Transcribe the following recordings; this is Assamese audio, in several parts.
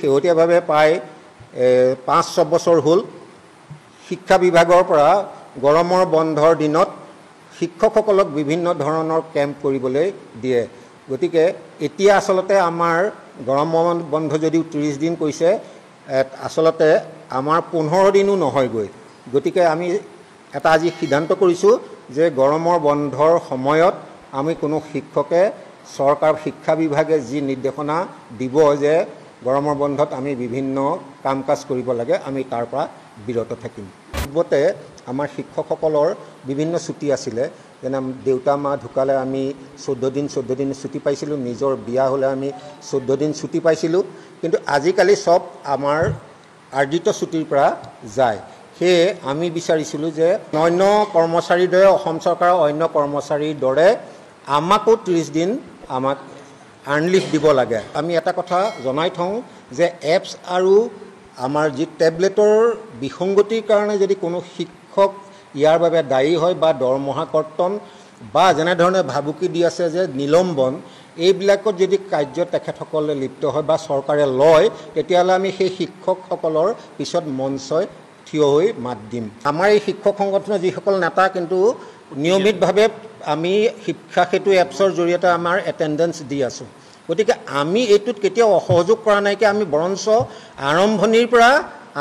শেহতীয়াভাৱে প্ৰায় 5-6 বছৰ হ'ল শিক্ষা বিভাগৰ পৰা গৰমৰ বন্ধৰ দিনত শিক্ষকসকলক বিভিন্ন ধৰণৰ কেম্প কৰিবলৈ দিয়ে। গতিকে এতিয়া আচলতে আমাৰ গৰমৰ বন্ধ যদিও 30 দিন কৈছে, আচলতে আমাৰ 15 দিনো নহয়গৈ। গতিকে আমি এটা আজি সিদ্ধান্ত কৰিছোঁ যে গৰমৰ বন্ধৰ সময়ত আমি কোনো শিক্ষকে চৰকাৰ শিক্ষা বিভাগে যি নিৰ্দেশনা দিব যে গৰমৰ বন্ধত আমি বিভিন্ন কাম কাজ কৰিব লাগে, আমি তাৰ পৰা বিৰত থাকিম। পূৰ্বতে আমাৰ শিক্ষকসকলৰ বিভিন্ন ছুটি আছিলে, যেনে দেউতা মা ঢুকালে আমি 14 দিন ছুটি পাইছিলোঁ, নিজৰ বিয়া হ'লে আমি 14 দিন ছুটি পাইছিলোঁ। কিন্তু আজিকালি চব আমাৰ আৰ্জিত ছুটিৰ পৰা যায়। সেয়ে আমি বিচাৰিছিলোঁ যে অন্য কৰ্মচাৰীৰ দৰে অসম চৰকাৰৰ অন্য কৰ্মচাৰীৰ দৰে আমাকো 30 দিন আমাক আৰ্ণলিভ দিব লাগে। আমি এটা কথা জনাই থওঁ যে এপছ আৰু আমাৰ যি টেবলেটৰ বিসংগতিৰ কাৰণে যদি কোনো শিক্ষক ইয়াৰ বাবে দায়ী হয় বা দৰমহা কৰ্তন বা যেনেধৰণে ভাবুকি দি আছে যে নিলম্বন, এইবিলাকত যদি কাৰ্য তেখেতসকলে লিপ্ত হয় বা চৰকাৰে লয়, তেতিয়াহ'লে আমি সেই শিক্ষকসকলৰ পিছত মঞ্চই থিয় হৈ মাত দিম। আমাৰ এই শিক্ষক সংগঠনৰ যিসকল নেতা কিন্তু নিয়মিতভাৱে আমি শিক্ষা সেতু এপছৰ জৰিয়তে আমাৰ এটেণ্ডেঞ্চ দি আছোঁ। গতিকে আমি এইটোত কেতিয়াও অসহযোগ কৰা নাইকিয়া, আমি বৰঞ্চ আৰম্ভণিৰ পৰা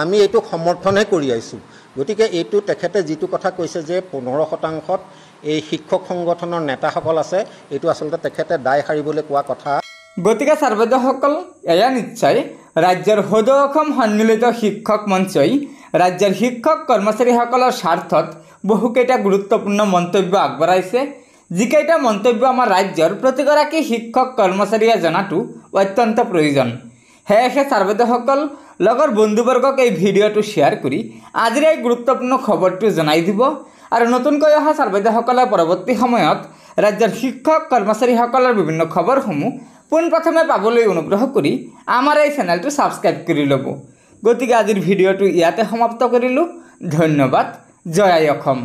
আমি এইটোক সমৰ্থনহে কৰি আহিছোঁ। গতিকে এইটো তেখেতে যিটো কথা কৈছে যে 15% এই শিক্ষক সংগঠনৰ নেতাসকল আছে, এইটো আচলতে তেখেতে দায় সাৰিবলৈ কোৱা কথা। গতিকে ছাৰবাইদেউসকল, এয়া নিশ্চয় ৰাজ্যৰ সদৌ অসম সন্মিলিত শিক্ষক মঞ্চই ৰাজ্যৰ শিক্ষক কৰ্মচাৰীসকলৰ স্বাৰ্থত বহুকেইটা গুৰুত্বপূৰ্ণ মন্তব্য আগবঢ়াইছে, যিকেইটা মন্তব্য আমাৰ ৰাজ্যৰ প্ৰতিগৰাকী শিক্ষক কৰ্মচাৰীয়ে জনাটো অত্যন্ত প্ৰয়োজন। সেয়েহে ছাৰবাইদেউসকল, লগৰ বন্ধুবৰ্গক এই ভিডিঅ'টো শ্বেয়াৰ কৰি আজিৰ এই গুৰুত্বপূৰ্ণ খবৰটো জনাই দিব। আৰু নতুনকৈ অহা ছাৰবাইদেউসকলে পৰৱৰ্তী সময়ত ৰাজ্যৰ শিক্ষক কৰ্মচাৰীসকলৰ বিভিন্ন খবৰসমূহ পোনপ্ৰথমে পাবলৈ অনুগ্ৰহ কৰি আমাৰ এই চেনেলটো ছাবস্ক্ৰাইব কৰি ল'ব। গতিকে আজিৰ ভিডিঅ'টো ইয়াতে সমাপ্ত কৰিলোঁ। ধন্যবাদ। জয় আই অসম।